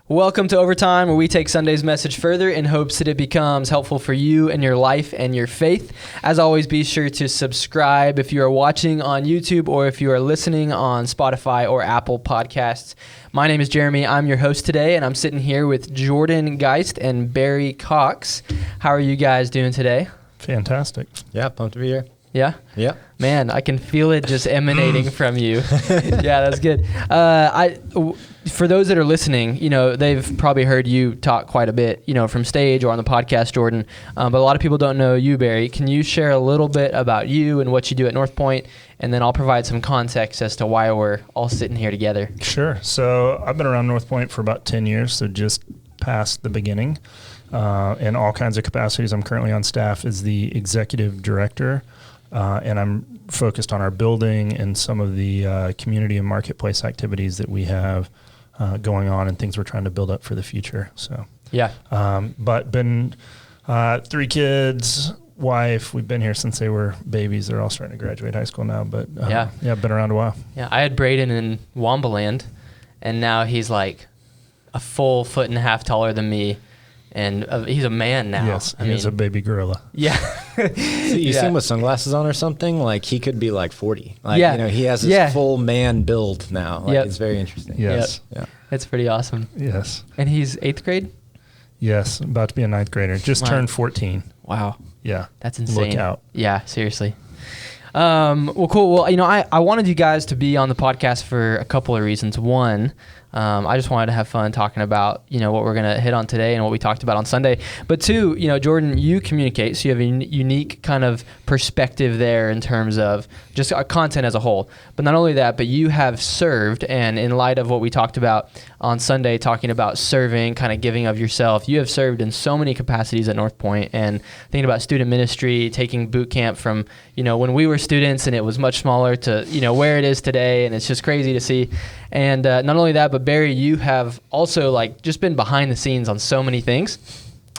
Welcome to Overtime, where we take Sunday's message further in hopes that it becomes helpful for you and your life and your faith. As always, be sure to subscribe if you are watching on YouTube or if you are listening on Spotify or Apple Podcasts. My name is Jeremy. I'm your host today, and I'm sitting here with Jordan Geist and Barry Cox. How are you guys doing today? Fantastic. Yeah, pumped to be here. Yeah? Yeah. Man, I can feel it just emanating from you. Yeah, that's good. For those that are listening, they've probably heard you talk quite a bit, from stage or on the podcast, Jordan. But a lot of people don't know you, Barry. Can you share a little bit about you and what you do at North Point? And then I'll provide some context as to why we're all sitting here together. Sure. So I've been around North Point for about 10 years, so just past the beginning. In all kinds of capacities. I'm currently on staff as the executive director. And I'm focused on our building and some of the community and marketplace activities that we have going on and things we're trying to build up for the future. So yeah. But been 3 kids, wife. We've been here since they were babies. They're all starting to graduate high school now. But been around a while. Yeah, I had Braden in Wombaland, and now he's like a full 1.5 feet taller than me. And he's a man now. Yes, he's a baby gorilla. Yeah. So you see him with sunglasses on or something? Like he could be like 40. He has this full man build now. It's very interesting. Yes. Yep. Yeah. It's pretty awesome. Yes. And he's 8th grade? Yes, about to be a 9th grader. Just turned 14. Wow. Yeah. That's insane. Look out. Yeah, seriously. Well, cool. Well, I wanted you guys to be on the podcast for a couple of reasons. One, I just wanted to have fun talking about, what we're going to hit on today and what we talked about on Sunday. But two, Jordan, you communicate, so you have a unique kind of perspective there in terms of just our content as a whole. But not only that, but you have served, and in light of what we talked about on Sunday, talking about serving, kind of giving of yourself, you have served in so many capacities at North Point, and thinking about student ministry, taking boot camp from, when we were students and it was much smaller to, where it is today, and it's just crazy to see. And not only that, but Barry, you have also just been behind the scenes on so many things.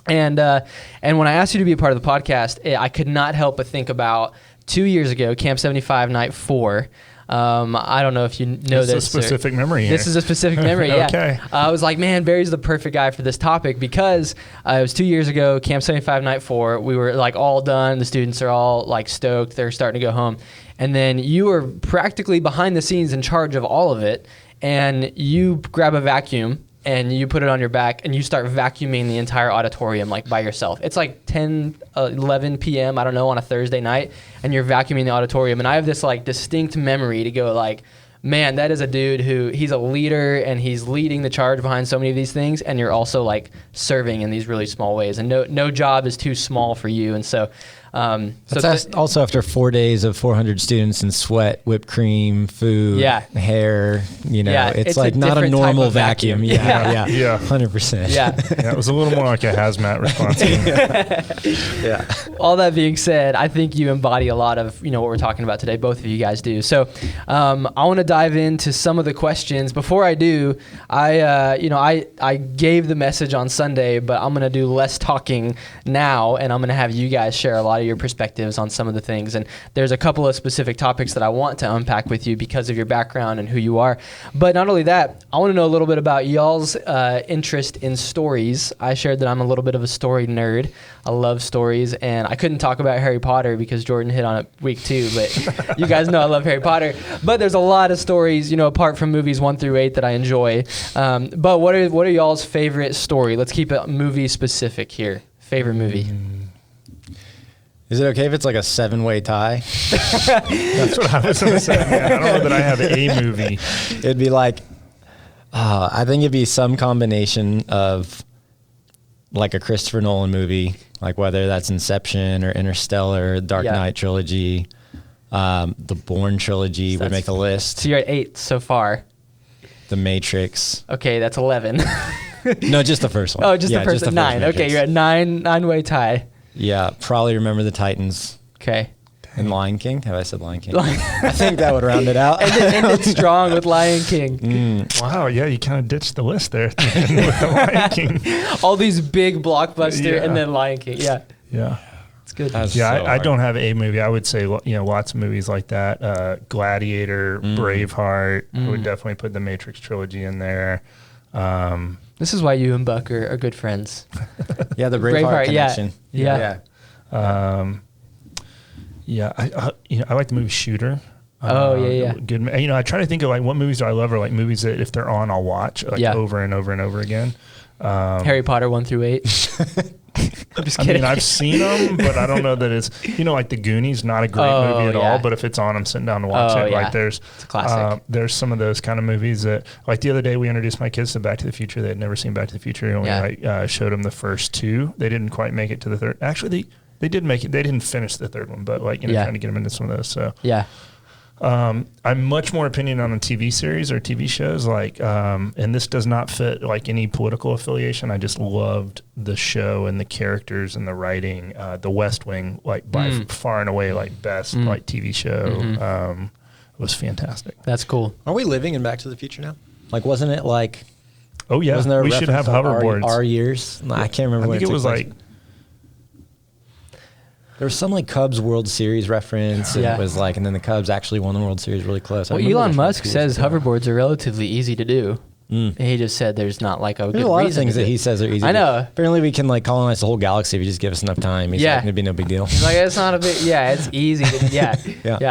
And when I asked you to be a part of the podcast, I could not help but think about 2 years ago, Camp 75 Night 4. I don't know if you know this. This is a specific memory here. This is a specific memory, yeah. Okay. I was like, man, Barry's the perfect guy for this topic because it was 2 years ago, Camp 75 Night 4. We were all done. The students are all stoked. They're starting to go home. And then you were practically behind the scenes in charge of all of it. And you grab a vacuum and you put it on your back and you start vacuuming the entire auditorium by yourself. It's 10, 11 p.m., I don't know, on a Thursday night, and you're vacuuming the auditorium. And I have this distinct memory to go man, that is a dude who, he's a leader and he's leading the charge behind so many of these things, and you're also serving in these really small ways. And no job is too small for you. And so also after 4 days of 400 students in sweat, whipped cream, food, hair, it's not a normal vacuum. Yeah, 100%. Yeah. It was a little more like a hazmat responsibility. Yeah. All that being said, I think you embody a lot of, what we're talking about today. Both of you guys do. So I want to dive into some of the questions. Before I do, I gave the message on Sunday, but I'm going to do less talking now, and I'm going to have you guys share a lot of your perspectives on some of the things. And there's a couple of specific topics that I want to unpack with you because of your background and who you are. But not only that, I want to know a little bit about y'all's interest in stories. I shared that I'm a little bit of a story nerd. I love stories, and I couldn't talk about Harry Potter because Jordan hit on it week 2, but you guys know I love Harry Potter. But there's a lot of stories, apart from movies 1 through 8 that I enjoy. But what are y'all's favorite story? Let's keep it movie specific here. Favorite movie? Is it okay if it's a 7-way tie? That's what I was going to say. I don't know that I have a movie. It'd be I think it'd be some combination of a Christopher Nolan movie, whether that's Inception or Interstellar, Dark Knight trilogy, the Bourne trilogy would make the list. So you're at 8 so far. The Matrix. Okay, that's 11. No, just the first one. Oh, just the first 9. Matrix. Okay, you're at 9-way tie. Yeah, probably Remember the Titans. Okay. And Lion King? Have I said Lion King? I think that would round it out. And then ended strong with Lion King. Wow, yeah, you kind of ditched the list there at the end with the Lion King. All these big blockbuster and then Lion King. Yeah. Yeah. It's good. I don't have a movie. I would say, lots of movies like that. Gladiator, Braveheart. I would definitely put the Matrix trilogy in there. This is why you and Buck are good friends. Yeah, the Braveheart connection. Yeah. I like the movie Shooter. Yeah. Good. I try to think of like what movies do I love, or like movies that if they're on, I'll watch over and over and over again. Harry Potter 1 through 8. I'm just kidding. I've seen them, but I don't know that it's, like The Goonies, not a great movie at all, but if it's on, I'm sitting down to watch it. Yeah. Like it's a classic. There's some of those kind of movies that, like the other day we introduced my kids to Back to the Future. They had never seen Back to the Future. And we showed them the first two. They didn't quite make it to the third. Actually, they did make it. They didn't finish the third one, but trying to get them into some of those. So I'm much more opinion on a TV series or TV shows, and this does not fit like any political affiliation. I just loved the show and the characters and the writing. The West Wing, by far and away, best TV show. It was fantastic. That's cool. Are we living in Back to the Future now? Wasn't it like? Oh yeah, wasn't there we should have hoverboards. Our years. I can't remember. I think it was like. There was some Cubs World Series reference, and it was and then the Cubs actually won the World Series really close. Well, Elon Musk says hoverboards are relatively easy to do. He just said there's not a good reason. There's a lot of things that he says are easy. I know. Apparently, we can colonize the whole galaxy if you just give us enough time. He's it'd be no big deal. It's not a big. Yeah, it's easy. Yeah.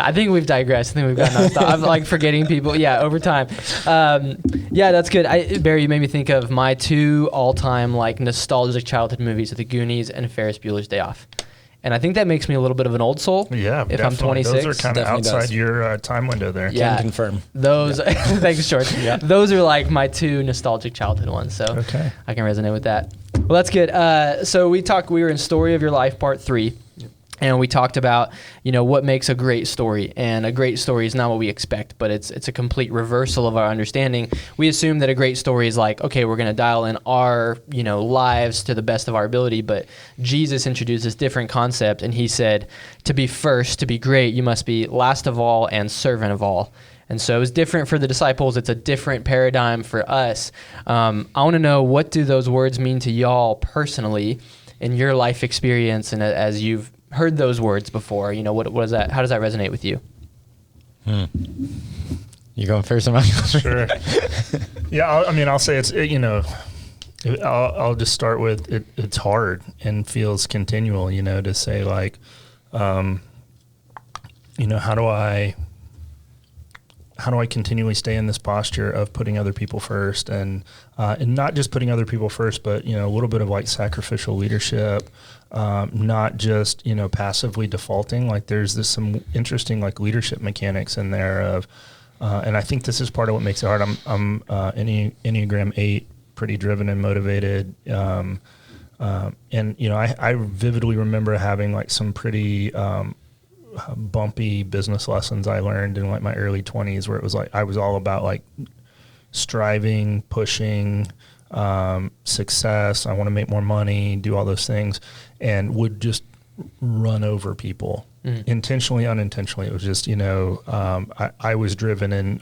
I think we've digressed. I think we've gotten off stop. I'm forgetting people. Yeah, over time. That's good. Barry, you made me think of my two all-time nostalgic childhood movies: The Goonies and Ferris Bueller's Day Off. And I think that makes me a little bit of an old soul. Yeah, if definitely. I'm 26. Those are kind of outside your time window there. Yeah, can confirm. Those, thanks, George. Those are my two nostalgic childhood ones. So I can resonate with that. Well, that's good. So we were in Story of Your Life, Part 3. And we talked about, what makes a great story. And a great story is not what we expect, but it's a complete reversal of our understanding. We assume that a great story is okay, we're going to dial in our, lives to the best of our ability. But Jesus introduced this different concept, and he said, to be first, to be great, you must be last of all and servant of all. And so it was different for the disciples. It's a different paradigm for us. I want to know, what do those words mean to y'all personally in your life experience, and as you've heard those words before? What is that? How does that resonate with you? You going first, Michael? Sure. Yeah, I'll say I'll just start with it. It's hard and feels continual. To say how do I continually stay in this posture of putting other people first, and not just putting other people first, but a little bit of sacrificial leadership. Not just passively defaulting. There's some interesting leadership mechanics in there of, and I think this is part of what makes it hard. I'm Enneagram 8, pretty driven and motivated, and I vividly remember having some pretty bumpy business lessons I learned in my early 20s, where it was I was all about striving, pushing. Success. I want to make more money, do all those things, and would just run over people intentionally, unintentionally. It was just, I was driven and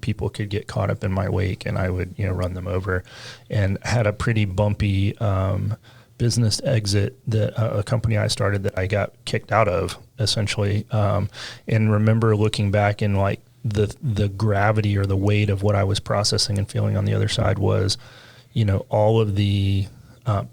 people could get caught up in my wake, and I would, run them over, and had a pretty bumpy business exit that a company I started that I got kicked out of, essentially. And remember looking back and the gravity or the weight of what I was processing and feeling on the other side was, all of the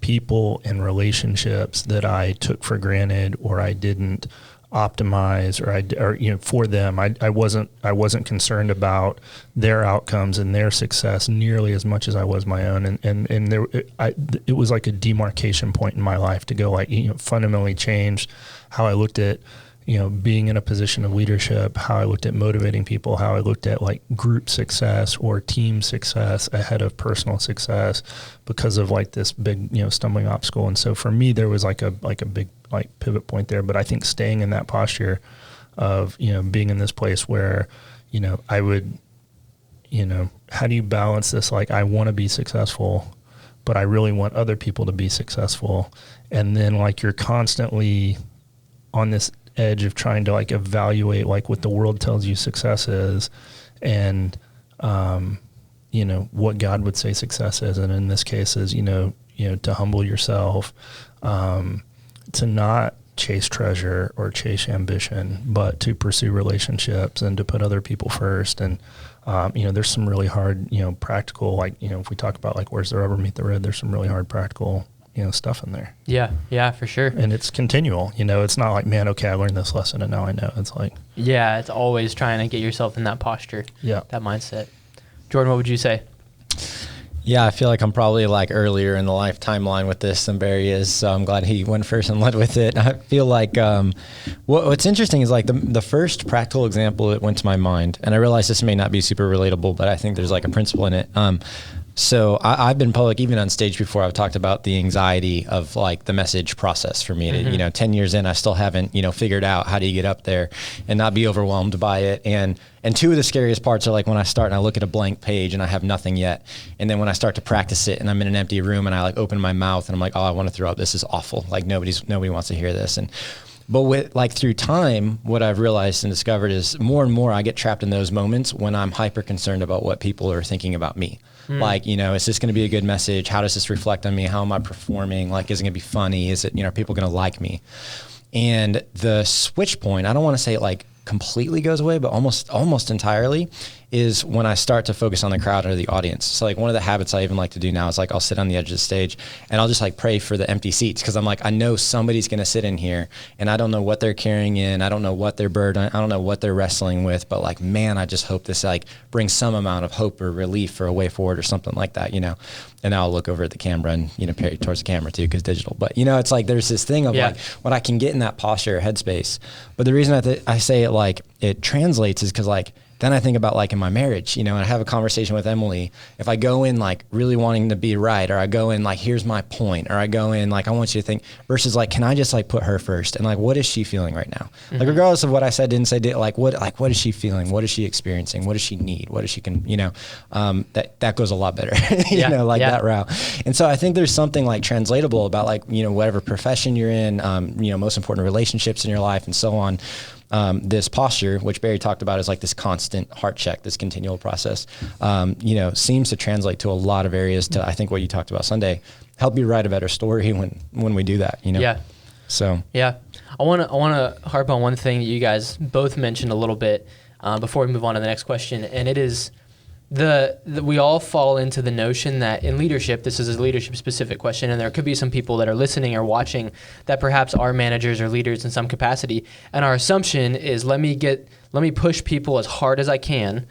people and relationships that I took for granted, or I didn't optimize, or for them. I wasn't concerned about their outcomes and their success nearly as much as I was my own. And there, it was like a demarcation point in my life to go fundamentally change how I looked at being in a position of leadership, how I looked at motivating people, how I looked at group success or team success ahead of personal success, because of this big, stumbling obstacle. And so for me, there was a big pivot point there. But I think staying in that posture of, being in this place where, I would, how do you balance this? I want to be successful, but I really want other people to be successful. And then you're constantly on this edge of trying to evaluate what the world tells you success is, and what God would say success is, and in this case is to humble yourself, to not chase treasure or chase ambition, but to pursue relationships and to put other people first. And There's some really hard, practical, like, if we talk about like, where's the rubber meet the road, there's some really hard practical, stuff in there. Yeah, for sure. And it's continual, it's not like, man, okay, I learned this lesson and now I know. It's like, yeah, it's always trying to get yourself in that posture. Yeah. That mindset. Jordan, what would you say? Yeah, I feel like I'm probably like earlier in the life timeline with this than Barry is, so I'm glad he went first and led with it. I feel like what's interesting is like the first practical example that went to my mind, and I realize this may not be super relatable, but I think there's like a principle in it. So I've been public, even on stage before, I've talked about the anxiety of like the message process for me. Mm-hmm. 10 years in, I still haven't, figured out how do you get up there and not be overwhelmed by it. And two of the scariest parts are like when I start and I look at a blank page and I have nothing yet. And then when I start to practice it and I'm in an empty room and I like open my mouth and I'm like, oh, I want to throw up. This is awful. Like nobody wants to hear this. But with like through time, what I've realized and discovered is more and more I get trapped in those moments when I'm hyper concerned about what people are thinking about me. Like, is this going to be a good message? How does this reflect on me? How am I performing? Like, is it going to be funny? Is it, are people going to like me? And the switch point, I don't want to say it like completely goes away, but almost entirely, is when I start to focus on the crowd or the audience. So like one of the habits I even like to do now is like I'll sit on the edge of the stage and I'll just like pray for the empty seats, because I'm like, I know somebody's going to sit in here and I don't know what they're carrying in. I don't know what their burden, I don't know what they're wrestling with, but like, man, I just hope this like brings some amount of hope or relief or a way forward or something like that, And I'll look over at the camera and, pay towards the camera too, because digital. But, it's like there's this thing of like when I can get in that posture or headspace. But the reason I say it like it translates is because like then I think about like in my marriage, and I have a conversation with Emily. If I go in like really wanting to be right, or I go in like, here's my point, or I go in like, I want you to think, versus like, can I just like put her first? And like, what is she feeling right now? Mm-hmm. Like regardless of what I said, didn't say, what is she feeling? What is she experiencing? What does she need? What does she that goes a lot better, that route. And so I think there's something like translatable about like, whatever profession you're in, most important relationships in your life and so on. This posture, which Barry talked about, is like this constant heart check, this continual process, seems to translate to a lot of areas to, I think what you talked about Sunday, help you write a better story when we do that, Yeah. So. Yeah. I want to harp on one thing that you guys both mentioned a little bit before we move on to the next question. And it is we all fall into the notion that in leadership, this is a leadership specific question, and there could be some people that are listening or watching that perhaps are managers or leaders in some capacity, and our assumption is let me push people as hard as I can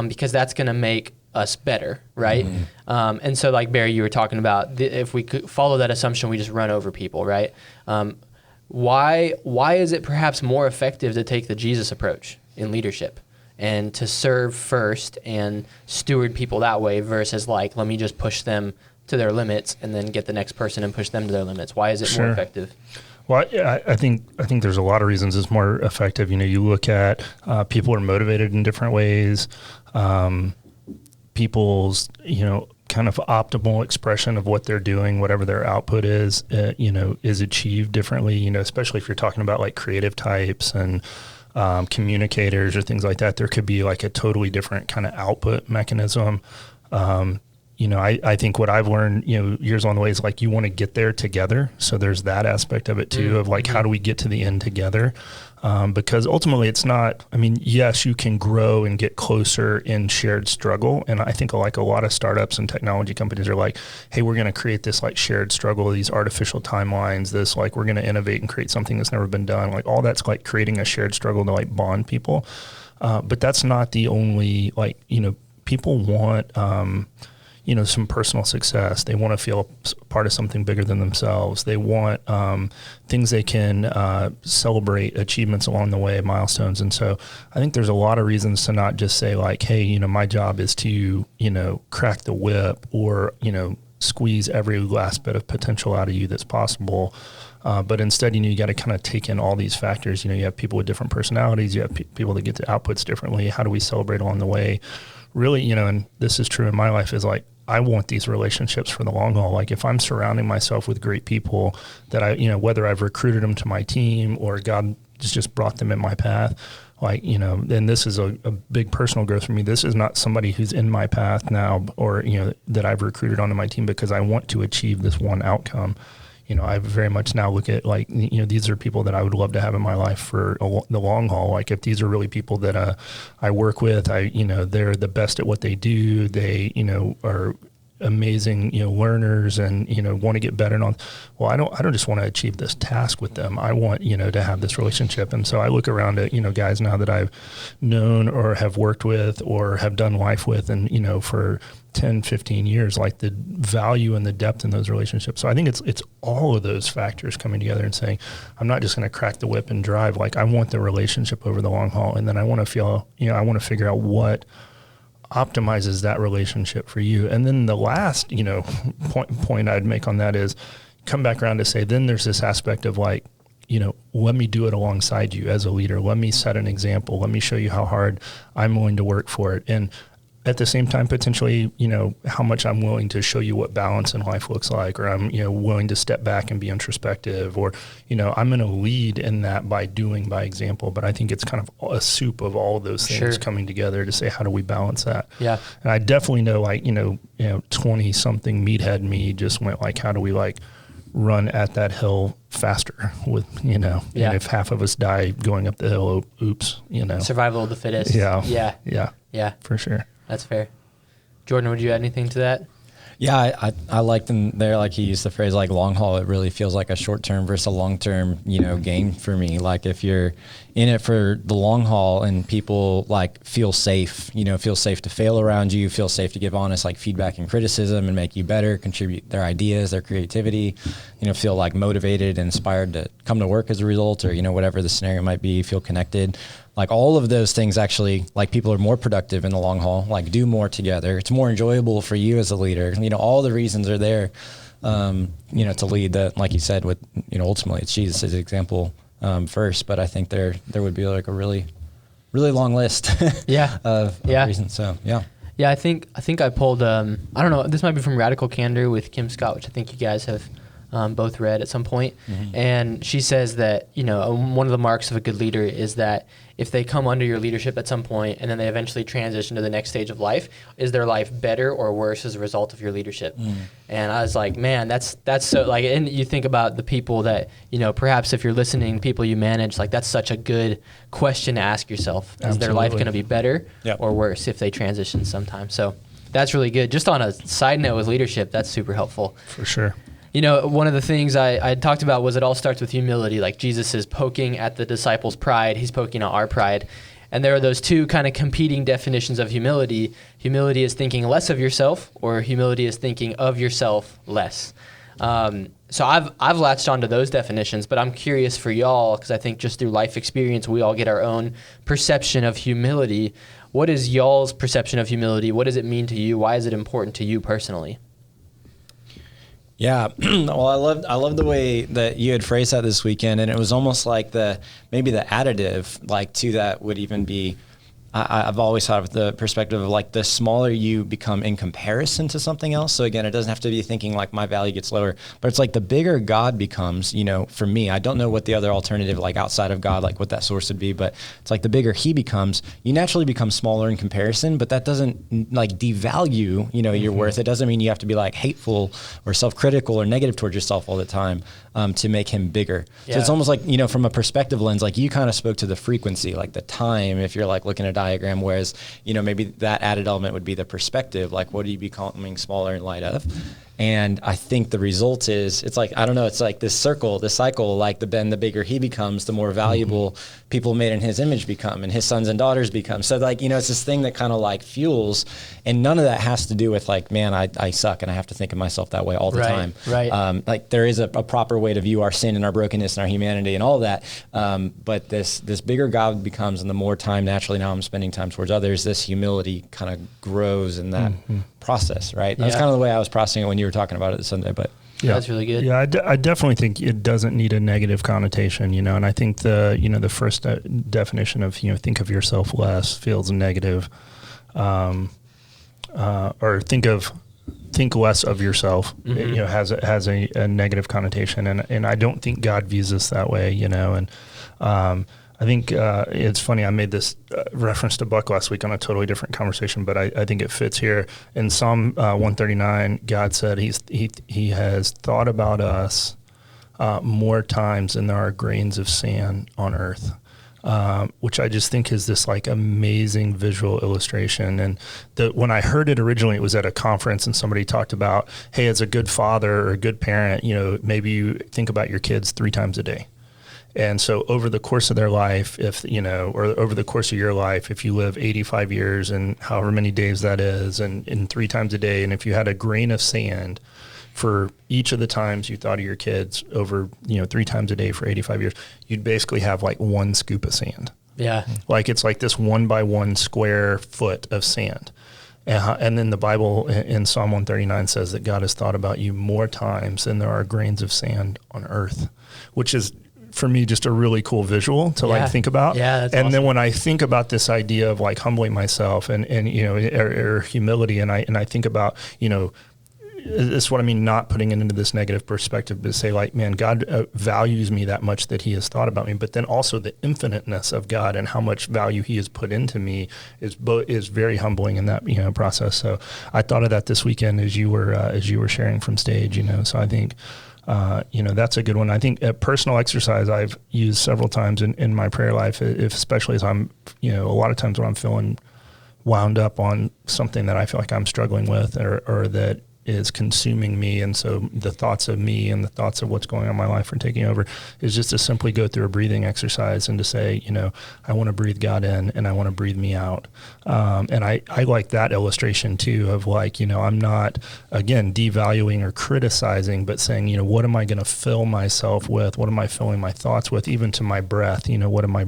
because that's going to make us better, right? Mm-hmm. And so like Barry, you were talking about if we could follow that assumption, we just run over people, right? Why is it perhaps more effective to take the Jesus approach in leadership and to serve first and steward people that way versus like, let me just push them to their limits and then get the next person and push them to their limits? Why is it more effective? Well, I think there's a lot of reasons it's more effective. You look at people are motivated in different ways. People's, kind of optimal expression of what they're doing, whatever their output is achieved differently, especially if you're talking about like creative types and communicators or things like that. There could be like a totally different kind of output mechanism. I think what I've learned, years on the way is like you want to get there together. So there's that aspect of it too, of like, how do we get to the end together? Because ultimately it's not, yes, you can grow and get closer in shared struggle. And I think like a lot of startups and technology companies are like, hey, we're going to create this like shared struggle, these artificial timelines, this like, we're going to innovate and create something that's never been done. Like all that's like creating a shared struggle to like bond people. But that's not the only, like, people want, some personal success. They want to feel part of something bigger than themselves. They want things they can celebrate, achievements along the way, milestones. And so I think there's a lot of reasons to not just say like, hey, my job is to, crack the whip or, squeeze every last bit of potential out of you that's possible. But instead, you got to kind of take in all these factors. You have people with different personalities. You have people that get the outputs differently. How do we celebrate along the way? Really, and this is true in my life, is like, I want these relationships for the long haul. Like if I'm surrounding myself with great people that I, whether I've recruited them to my team or God just brought them in my path, like, and this is a big personal growth for me. This is not somebody who's in my path now or, that I've recruited onto my team because I want to achieve this one outcome. I very much now look at like, these are people that I would love to have in my life for the long haul. Like if these are really people that I work with, they're the best at what they do. They, are amazing, learners and, want to get better. And well, I don't just want to achieve this task with them. I want, to have this relationship. And so I look around at, guys now that I've known or have worked with or have done life with, and, for 10, 15 years, like the value and the depth in those relationships. So I think it's all of those factors coming together and saying, I'm not just going to crack the whip and drive. Like I want the relationship over the long haul. And then I want to feel, I want to figure out what optimizes that relationship for you. And then the last, point I'd make on that is come back around to say, then there's this aspect of like, let me do it alongside you as a leader. Let me set an example. Let me show you how hard I'm willing to work for it. And at the same time, potentially, how much I'm willing to show you what balance in life looks like, or I'm, willing to step back and be introspective, or, I'm going to lead in that by example. But I think it's kind of a soup of all of those things coming together to say, how do we balance that? Yeah. And I definitely know, like, 20 something meathead me just went like, how do we like run at that hill faster with, and if half of us die going up the hill, oops, Survival of the fittest. Yeah, for sure. That's fair. Jordan, would you add anything to that? Yeah, I liked them there. Like he used the phrase like long haul. It really feels like a short term versus a long term, game for me. Like if you're in it for the long haul and people like feel safe, feel safe to fail around you, feel safe to give honest like feedback and criticism and make you better, contribute their ideas, their creativity, feel like motivated and inspired to come to work as a result, or, whatever the scenario might be, feel connected. Like all of those things actually, like people are more productive in the long haul, like do more together. It's more enjoyable for you as a leader. All the reasons are there, to lead that, like you said, with, ultimately it's Jesus' example first, but I think there would be like a really, really long list of reasons. So, yeah. Yeah, I think I pulled, I don't know, this might be from Radical Candor with Kim Scott, which I think you guys have both read at some point. Mm-hmm. And she says that, one of the marks of a good leader is that if they come under your leadership at some point and then they eventually transition to the next stage of life, is their life better or worse as a result of your leadership? Mm. And I was like, man, that's so like, and you think about the people that, perhaps if you're listening, people you manage, like that's such a good question to ask yourself. Is their life going to be better or worse if they transition sometime? So that's really good. Just on a side note with leadership, that's super helpful. For sure. One of the things I talked about was it all starts with humility. Like Jesus is poking at the disciples' pride. He's poking at our pride. And there are those two kind of competing definitions of humility. Humility is thinking less of yourself, or humility is thinking of yourself less. So I've latched onto those definitions, but I'm curious for y'all, because I think just through life experience, we all get our own perception of humility. What is y'all's perception of humility? What does it mean to you? Why is it important to you personally? Yeah, well, I love the way that you had phrased that this weekend, and it was almost like maybe the additive like to that would even be. I've always thought of the perspective of like the smaller you become in comparison to something else. So again, it doesn't have to be thinking like my value gets lower, but it's like the bigger God becomes, for me, I don't know what the other alternative like outside of God, like what that source would be, but it's like the bigger he becomes, you naturally become smaller in comparison, but that doesn't like devalue, your worth. It doesn't mean you have to be like hateful or self-critical or negative towards yourself all the time to make him bigger. Yeah. So it's almost like, from a perspective lens, like you kind of spoke to the frequency, like the time, if you're like looking at diagram, whereas maybe that added element would be the perspective, like what are you becoming smaller in light of? And I think the result is, it's like, I don't know, it's like this cycle, like the bigger he becomes, the more valuable people made in his image become, and his sons and daughters become. So like, it's this thing that kind of like fuels, and none of that has to do with like, man, I suck and I have to think of myself that way all the time. Right. Like there is a proper way to view our sin and our brokenness and our humanity and all that. But this bigger God becomes, and the more time naturally now I'm spending time towards others, this humility kind of grows in that process, right? That's kind of the way I was processing it when you were talking about it this Sunday, but yeah, that's really good. Yeah, I definitely think it doesn't need a negative connotation, and I think the first definition of, think of yourself less feels negative, or think less of yourself, has a negative connotation, and I don't think God views us that way, and I think it's funny, I made this reference to Buck last week on a totally different conversation, but I think it fits here. In Psalm 139, God said he has thought about us more times than there are grains of sand on earth. Which I just think is this like amazing visual illustration. And when I heard it originally, it was at a conference and somebody talked about, hey, as a good father or a good parent, maybe you think about your kids 3 times a day. And so over the course of their life, or over the course of your life, if you live 85 years and however many days that is, and 3 times a day, and if you had a grain of sand for each of the times you thought of your kids over, 3 times a day for 85 years, you'd basically have like 1 scoop of sand. Yeah. Like it's like this 1 by 1 square foot of sand. And then the Bible in Psalm 139 says that God has thought about you more times than there are grains of sand on earth, which is, for me, just a really cool visual to like think about. Yeah, that's and awesome. then when I think about this idea of like humbling myself and or humility, and I think about, this is what I mean, not putting it into this negative perspective, but say like, man, God values me that much that he has thought about me, but then also the infiniteness of God and how much value he has put into me is very humbling in that, process. So I thought of that this weekend as you were sharing from stage, so I think, that's a good one. I think personal exercise I've used several times in my prayer life, especially as I'm, a lot of times when I'm feeling wound up on something that I feel like I'm struggling with or that is consuming me. And so the thoughts of me and the thoughts of what's going on in my life are taking over is just to simply go through a breathing exercise and to say, I want to breathe God in and I want to breathe me out. And I like that illustration too of like, I'm not, again, devaluing or criticizing, but saying, what am I going to fill myself with? What am I filling my thoughts with? Even to my breath, what am I,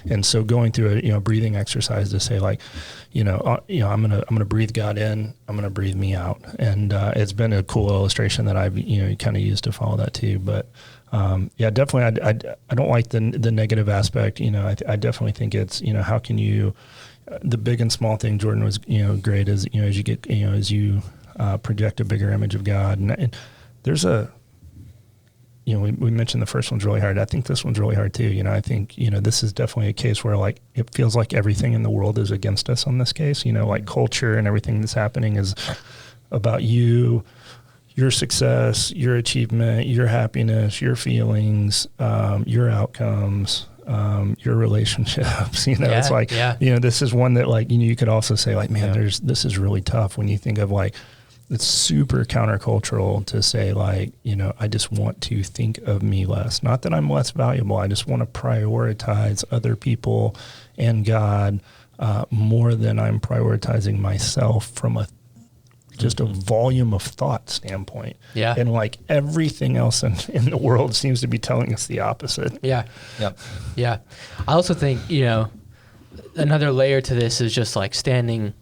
and so going through a, breathing exercise to say like, I'm going to breathe God in, I'm going to breathe me out. And it's been a cool illustration that I've, kind of used to follow that too. But definitely, I don't like the negative aspect. I definitely think it's, how can you, the big and small thing, Jordan, was, great as, as you get, as you project a bigger image of God. And there's we mentioned the first one's really hard. I think this one's really hard too. I think, this is definitely a case where like, it feels like everything in the world is against us on this case, like culture and everything that's happening is about you, your success, your achievement, your happiness, your feelings, your outcomes, your relationships, it's like, this is one that like, you could also say like, man, this is really tough when you think of like, it's super countercultural to say like, I just want to think of me less. Not that I'm less valuable. I just want to prioritize other people and God more than I'm prioritizing myself from a volume of thought standpoint. Yeah. And like everything else in the world seems to be telling us the opposite. Yeah. Yep. Yeah. I also think, another layer to this is just like standing,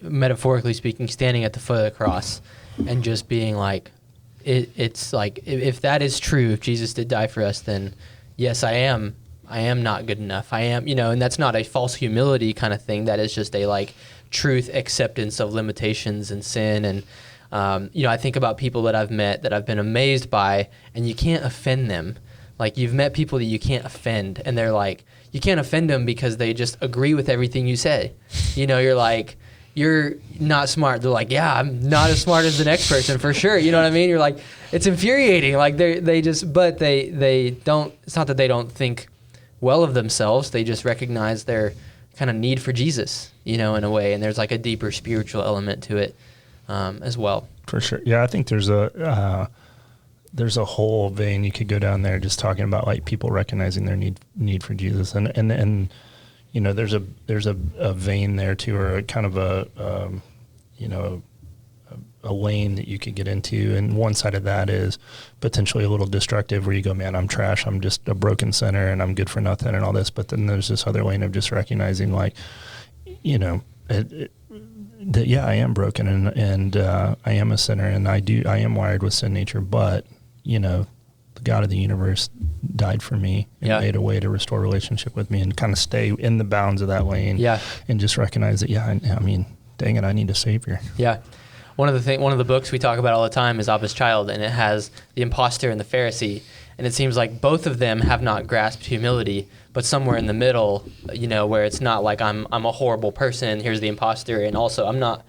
metaphorically speaking, standing at the foot of the cross and just being like, it's like, if that is true, if Jesus did die for us, then yes, I am not good enough. I am, and that's not a false humility kind of thing. That is just a like truth acceptance of limitations and sin. And, I think about people that I've met that I've been amazed by, and you can't offend them. Like you've met people that you can't offend, and they're like, you can't offend them because they just agree with everything you say. You're like, you're not smart. They're like, yeah, I'm not as smart as the next person for sure. You know what I mean? You're like, it's infuriating. Like they don't, it's not that they don't think well of themselves. They just recognize their kind of need for Jesus, in a way. And there's like a deeper spiritual element to it as well. For sure. Yeah. I think there's a whole vein you could go down there just talking about like people recognizing their need for Jesus. And there's a vein there too, or a kind of a lane that you could get into. And one side of that is potentially a little destructive where you go, man, I'm trash. I'm just a broken sinner and I'm good for nothing and all this. But then there's this other lane of just recognizing like, that, yeah, I am broken and I am a sinner and I am wired with sin nature, but the God of the universe died for me and made a way to restore relationship with me and kind of stay in the bounds of that lane and just recognize that, I mean, dang it, I need a savior. Yeah. One of the books we talk about all the time is Abba's Child, and it has the imposter and the Pharisee. And it seems like both of them have not grasped humility, but somewhere in the middle, where it's not like I'm a horrible person, here's the imposter, and also I'm not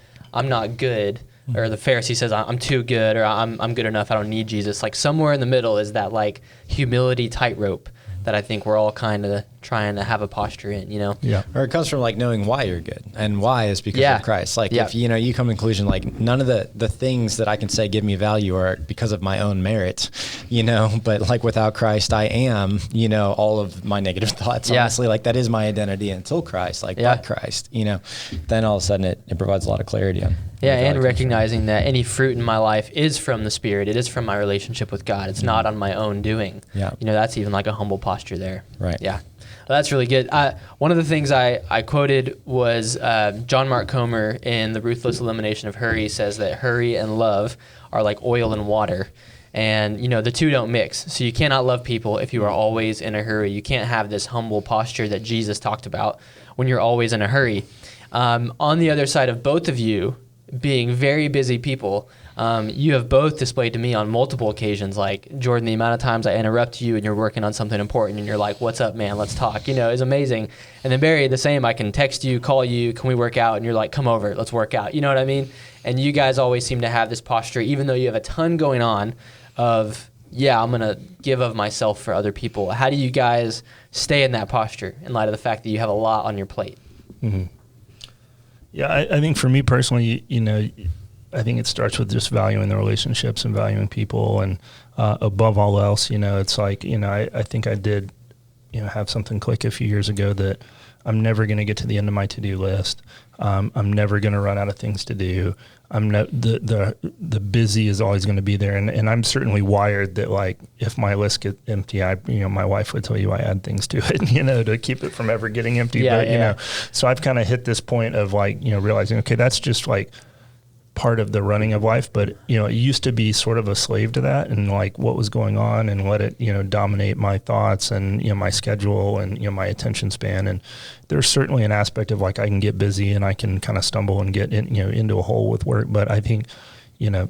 good, or the Pharisee says, I'm too good, or I'm good enough, I don't need Jesus. Like somewhere in the middle is that like humility tightrope that I think we're all kind of trying to have a posture in, you know? Yeah. Or it comes from like knowing why you're good, and why is because of Christ. Like if, you know, you come to the conclusion, like none of the things that I can say give me value are because of my own merit, you know, but like without Christ, I am, you know, all of my negative thoughts, honestly, like that is my identity until Christ, like by Christ, you know, then all of a sudden it provides a lot of clarity on. Yeah, and recognizing that any fruit in my life is from the Spirit. It is from my relationship with God. It's not on my own doing. Yeah. You know, that's even like a humble posture there. Right. Yeah. Well, that's really good. One of the things I quoted was John Mark Comer in The Ruthless Elimination of Hurry says that hurry and love are like oil and water. And, you know, the two don't mix. So you cannot love people if you are always in a hurry. You can't have this humble posture that Jesus talked about when you're always in a hurry. On the other side of both of you, being very busy people, you have both displayed to me on multiple occasions, like, Jordan, the amount of times I interrupt you and you're working on something important and you're like, what's up, man, let's talk, you know, is amazing. And then Barry, the same, I can text you, call you, can we work out? And you're like, come over, let's work out, you know what I mean? And you guys always seem to have this posture, even though you have a ton going on, of, yeah, I'm going to give of myself for other people. How do you guys stay in that posture in light of the fact that you have a lot on your plate? Mm-hmm. Yeah, I think for me personally, you know, I think it starts with just valuing the relationships and valuing people, and above all else, you know, it's like, you know, I think I did, you know, have something click a few years ago that I'm never going to get to the end of my to-do list. I'm never going to run out of things to do. The busy is always going to be there, and I'm certainly wired that, like, if my list gets empty, you know, my wife would tell you I add things to it, you know, to keep it from ever getting empty. You know, so I've kind of hit this point of, like, you know, realizing, okay, that's just like part of the running of life, but, you know, it used to be sort of a slave to that, and like what was going on, and let it, you know, dominate my thoughts and, you know, my schedule and, you know, my attention span. And there's certainly an aspect of, like, I can get busy and I can kind of stumble and get in, you know, into a hole with work. But I think, you know,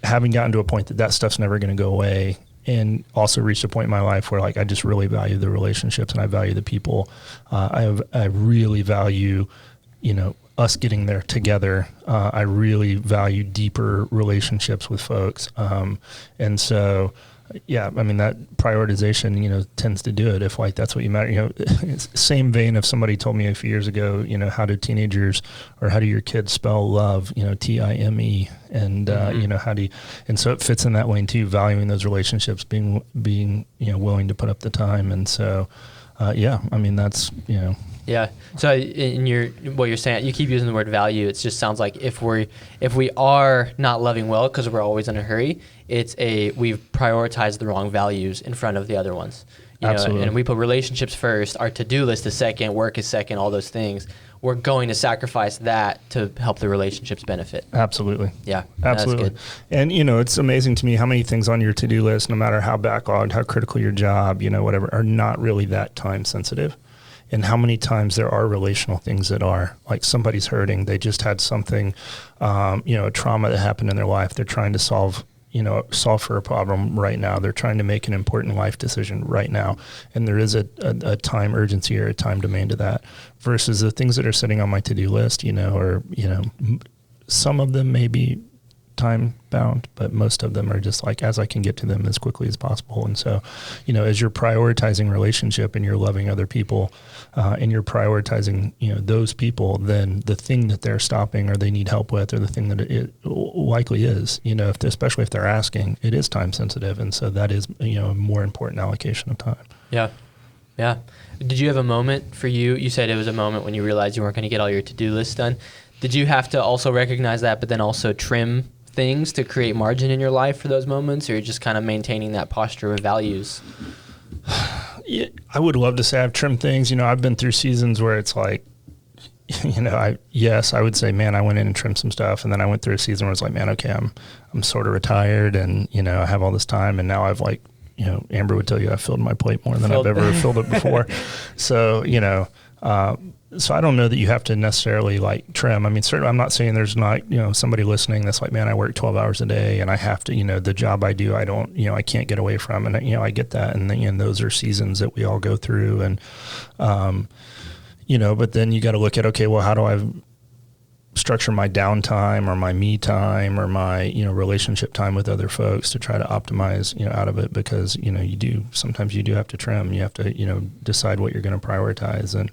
having gotten to a point that stuff's never going to go away, and also reached a point in my life where, like, I just really value the relationships and I value the people. I really value, you know, us getting there together. I really value deeper relationships with folks. And so, yeah, I mean, that prioritization, you know, tends to do it if, like, that's what you matter. You know, same vein, if somebody told me a few years ago, you know, how do teenagers, or how do your kids spell love, you know, Time, and, you know, how do you, and so it fits in that way too, valuing those relationships, being, you know, willing to put up the time. And so, yeah, I mean, that's, you know. Yeah. So in what you're saying, you keep using the word value. It just sounds like if we are not loving well because we're always in a hurry, we've prioritized the wrong values in front of the other ones. You Absolutely. know, and we put relationships first, our to-do list is second, work is second, all those things. We're going to sacrifice that to help the relationships benefit. Absolutely. Yeah. Absolutely. That's good. And, you know, it's amazing to me how many things on your to-do list, no matter how backlogged, how critical your job, you know, whatever, are not really that time sensitive. And how many times there are relational things that are, like, somebody's hurting. They just had something, you know, a trauma that happened in their life. They're trying to solve for a problem right now. They're trying to make an important life decision right now. And there is a time urgency or a time demand to that, versus the things that are sitting on my to-do list, you know, or, you know, some of them may be time bound, but most of them are just like, as I can get to them as quickly as possible. And so, you know, as you're prioritizing relationship and you're loving other people, and you're prioritizing, you know, those people, then the thing that they're stopping or they need help with, or the thing that it likely is, you know, especially if they're asking, it is time sensitive. And so that is, you know, a more important allocation of time. Yeah. Yeah. Did you have a moment for you? You said it was a moment when you realized you weren't going to get all your to-do lists done. Did you have to also recognize that, but then also trim things to create margin in your life for those moments, or you're just kind of maintaining that posture of values? Yeah, I would love to say I've trimmed things. You know, I've been through seasons where it's like, you know, I would say, man, I went in and trimmed some stuff. And then I went through a season where it's like, man, okay, I'm sort of retired, and, you know, I have all this time, and now I've, like, you know, Amber would tell you I filled my plate more than I've ever filled it before. So, you know, so I don't know that you have to necessarily, like, trim. I mean, certainly I'm not saying there's not, you know, somebody listening that's like, man, I work 12 hours a day and I have to, you know, the job I do, I don't, you know, I can't get away from. And, you know, I get that. And then, you know, those are seasons that we all go through. And, you know, but then you got to look at, okay, well, how do I structure my downtime or my me time or my, relationship time with other folks to try to optimize, out of it, because, sometimes you do have to trim, you have to, decide what you're going to prioritize. And,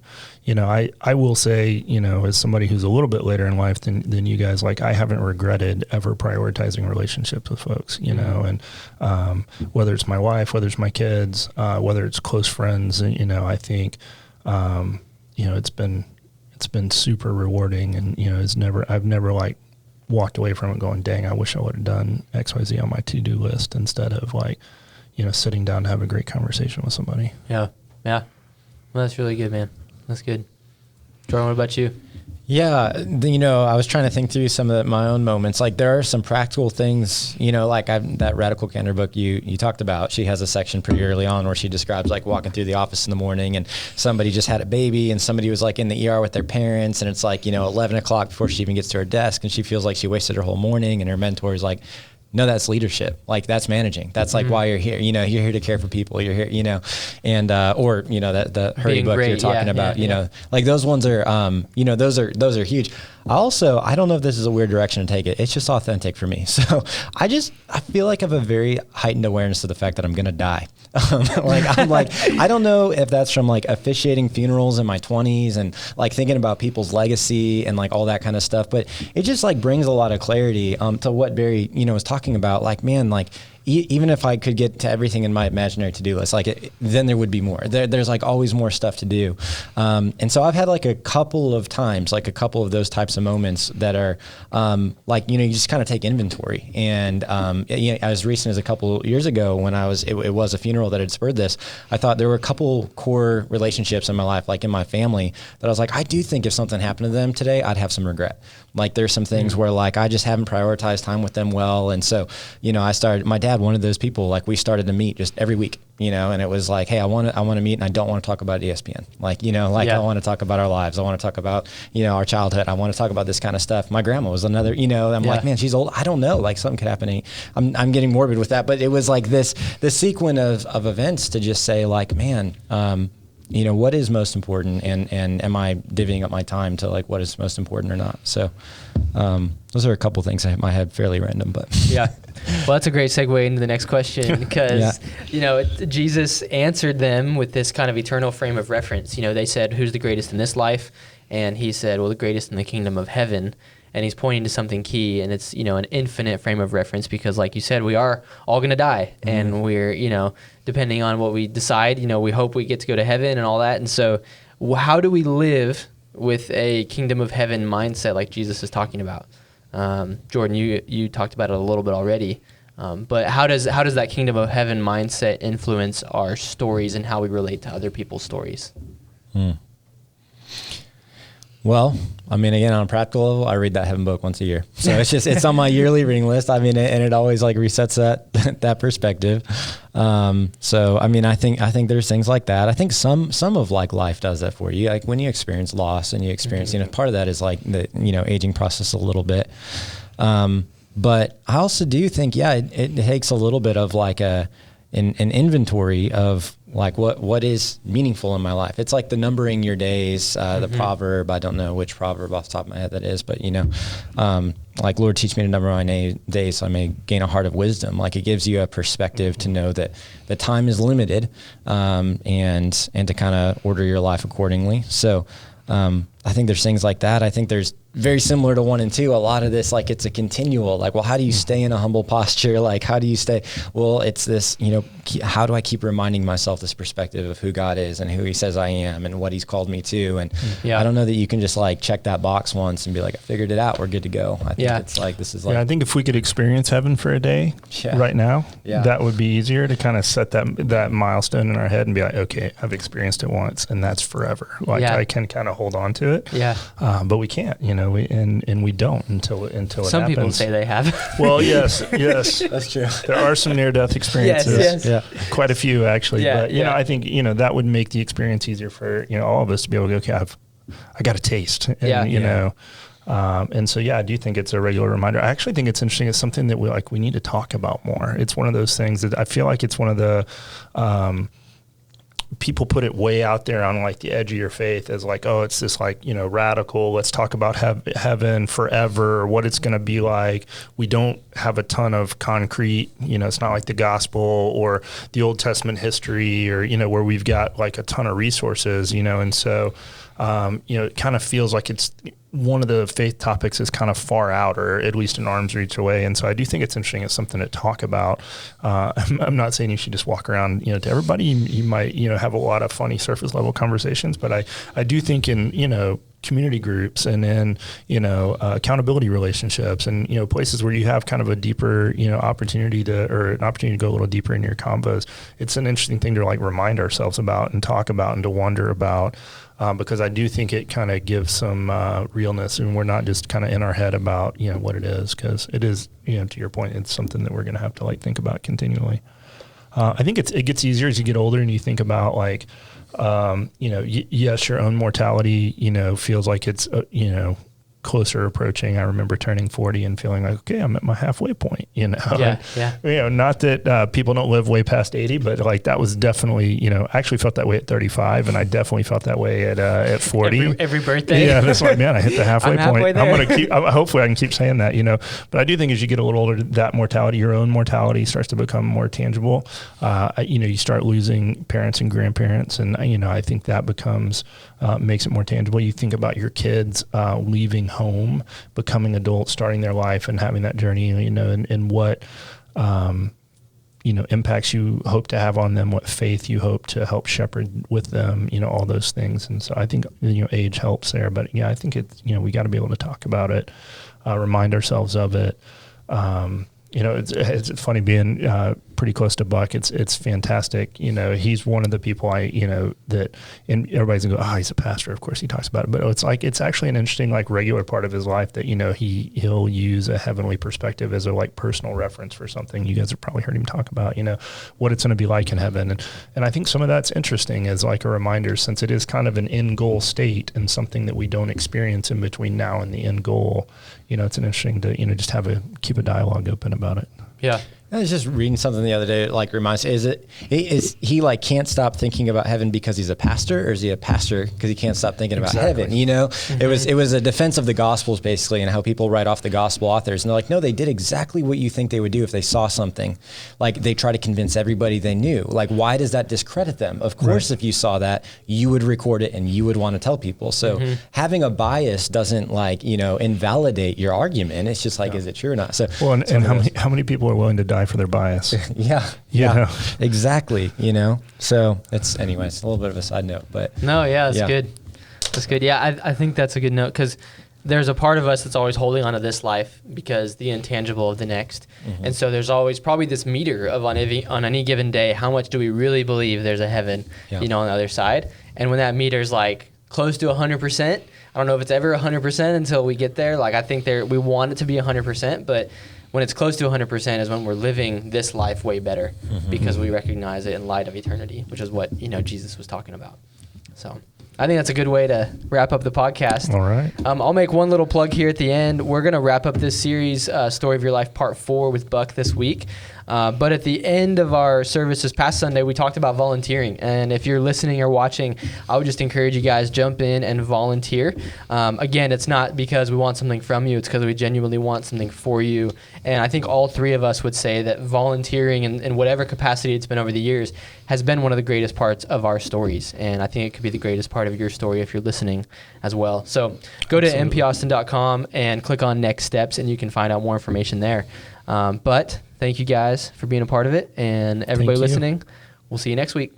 I will say, as somebody who's a little bit later in life than you guys, like, I haven't regretted ever prioritizing relationships with folks, and whether it's my wife, whether it's my kids, whether it's close friends, I think, it's been super rewarding, and I've never like walked away from it going, dang, I wish I would have done XYZ on my to-do list instead of like, sitting down to have a great conversation with somebody. Yeah. Well, that's really good, man. That's good. Jordan, what about you? Yeah, I was trying to think through some of my own moments. Like, there are some practical things, like that Radical Candor book you talked about. She has a section pretty early on where she describes like walking through the office in the morning, and somebody just had a baby, and somebody was like in the ER with their parents, and it's like 11 o'clock before she even gets to her desk, and she feels like she wasted her whole morning, and her mentor is like, no, that's leadership. Like, that's managing. That's like why you're here. You're here to care for people. You're here, and or that the Hurry book you're talking about. Like those ones are, those are huge. I don't know if this is a weird direction to take it. It's just authentic for me. So I feel like I have a very heightened awareness of the fact that I'm gonna die. I don't know if that's from like officiating funerals in my 20s and like thinking about people's legacy and like all that kind of stuff. But it just like brings a lot of clarity to what Barry, was talking about. Like, man, like, even if I could get to everything in my imaginary to-do list, then there would be more. There's like always more stuff to do. And so I've had like a couple of times, like a couple of those types of moments that are you just kind of take inventory. And as recent as a couple years ago when it was a funeral that had spurred this, I thought there were a couple core relationships in my life, like in my family, that I was like, I do think if something happened to them today, I'd have some regret. Like, there's some things where like I just haven't prioritized time with them well. And so, my dad, one of those people, like we started to meet just every week, and it was like, hey, I want to meet, and I don't want to talk about ESPN. I want to talk about our lives. I want to talk about, our childhood. I want to talk about this kind of stuff. My grandma was another, I'm like, man, she's old. I don't know, like something could happen. I'm getting morbid with that, but it was like this sequence of events to just say like, man, what is most important, and am I divvying up my time to like what is most important or not? So those are a couple things I might have fairly random, but yeah. Well, that's a great segue into the next question, because Jesus answered them with this kind of eternal frame of reference. They said, who's the greatest in this life? And he said, well, the greatest in the kingdom of heaven. And he's pointing to something key, and it's, an infinite frame of reference, because like you said, we are all going to die, and we're, depending on what we decide, we hope we get to go to heaven and all that. And so how do we live with a kingdom of heaven mindset like Jesus is talking about? Jordan, you talked about it a little bit already, but how does that kingdom of heaven mindset influence our stories and how we relate to other people's stories? Well, I mean, again, on a practical level, I read that Heaven book once a year. So it's on my yearly reading list. I mean, and it always like resets that perspective. So, I mean, I think there's things like that. I think some of like life does that for you. Like when you experience loss and you experience, part of that is like the, aging process a little bit. But I also do think, it takes a little bit of like an inventory of like what is meaningful in my life. It's like the numbering your days, the proverb. I don't know which proverb off the top of my head that is, but like, Lord, teach me to number my days so I may gain a heart of wisdom. Like, it gives you a perspective to know that the time is limited, and to kind of order your life accordingly. So I think there's things like that. I think there's very similar to 1 and 2. A lot of this, like, it's a continual, like, well, how do you stay in a humble posture? Like, how do you stay? Well, it's this, how do I keep reminding myself this perspective of who God is and who he says I am and what he's called me to? And I don't know that you can just like check that box once and be like, I figured it out, we're good to go. I think it's like, this is like, I think if we could experience heaven for a day right now, that would be easier to kind of set that milestone in our head and be like, okay, I've experienced it once and that's forever. Like, I can kind of hold on to it. Yeah. But we can't, we don't until it happens. Some people say they have. Well, yes. That's true. There are some near-death experiences. Yes. Yeah. Quite a few, actually. Yeah, but, I think, that would make the experience easier for, all of us to be able to go, okay, I got a taste. And, and so, I do think it's a regular reminder. I actually think it's interesting. It's something that we need to talk about more. It's one of those things that I feel like it's one of the, people put it way out there on like the edge of your faith as like, oh, it's this like, radical, let's talk about heaven forever, or what it's going to be like. We don't have a ton of concrete, it's not like the gospel or the Old Testament history or, where we've got like a ton of resources, and so, it kind of feels like it's one of the faith topics is kind of far out, or at least an arm's reach away. And so I do think it's interesting. It's something to talk about. I'm not saying you should just walk around, to everybody. You might, have a lot of funny surface level conversations, but I do think in, community groups and in, accountability relationships and, places where you have kind of a deeper, opportunity to go a little deeper in your combos. It's an interesting thing to like remind ourselves about and talk about and to wonder about. Because I do think it kind of gives some realness, and we're not just kind of in our head about what it is, because it is, to your point, it's something that we're going to have to like think about continually. I think it gets easier as you get older and you think about like, yes, your own mortality, feels like it's closer approaching. I remember turning 40 and feeling like, okay, I'm at my halfway point, Yeah. Not that people don't live way past 80, but like that was definitely, I actually felt that way at 35, and I definitely felt that way at 40. Every birthday. Yeah, that's like, man, I hit the halfway point. There. I'm going to keep, hopefully I can keep saying that, but I do think as you get a little older, that mortality, your own mortality starts to become more tangible. You start losing parents and grandparents, and, I think that becomes, makes it more tangible. You think about your kids leaving home, becoming adults, starting their life and having that journey, and what, impacts you hope to have on them, what faith you hope to help shepherd with them, all those things. And so I think, age helps there, but yeah, I think it's, we got to be able to talk about it, remind ourselves of it. It's funny being pretty close to Buck. It's fantastic. He's one of the people that, and everybody's gonna go, oh, he's a pastor. Of course he talks about it, but it's actually an interesting, like regular part of his life that, he'll use a heavenly perspective as a like personal reference for something. You guys have probably heard him talk about, what it's going to be like in heaven. And I think some of that's interesting as like a reminder, since it is kind of an end goal state and something that we don't experience in between now and the end goal. It's an interesting to, just keep a dialogue open about it. Yeah. I was just reading something the other day, like reminds me, is he like can't stop thinking about heaven because he's a pastor, or is he a pastor because he can't stop thinking about heaven? Mm-hmm. It was a defense of the Gospels basically, and how people write off the Gospel authors. And they're like, no, they did exactly what you think they would do if they saw something. Like they try to convince everybody they knew. Like, why does that discredit them? Of course, if you saw that, you would record it and you would want to tell people. So having a bias doesn't like, invalidate your argument. It's just like, is it true or not? So, well, and how many people are willing to die for their bias? Yeah, exactly. So it's, anyways, a little bit of a side note, but no, that's good. That's good. Yeah, I think that's a good note, because there's a part of us that's always holding on to this life because the intangible of the next. Mm-hmm. And so there's always probably this meter of on any given day, how much do we really believe there's a heaven, on the other side? And when that meter's like close to 100%, I don't know if it's ever 100% until we get there. Like I think we want it to be 100%, but when it's close to 100% is when we're living this life way better, because we recognize it in light of eternity, which is what, Jesus was talking about. So I think that's a good way to wrap up the podcast. All right. I'll make one little plug here at the end. We're going to wrap up this series, Story of Your Life Part 4 with Buck this week. But at the end of our service this past Sunday, we talked about volunteering. And if you're listening or watching, I would just encourage you guys, jump in and volunteer. Again, it's not because we want something from you. It's because we genuinely want something for you. And I think all three of us would say that volunteering in whatever capacity it's been over the years has been one of the greatest parts of our stories. And I think it could be the greatest part of your story if you're listening as well. So go to mpaustin.com and click on Next Steps, and you can find out more information there. But thank you guys for being a part of it, and everybody listening. We'll see you next week.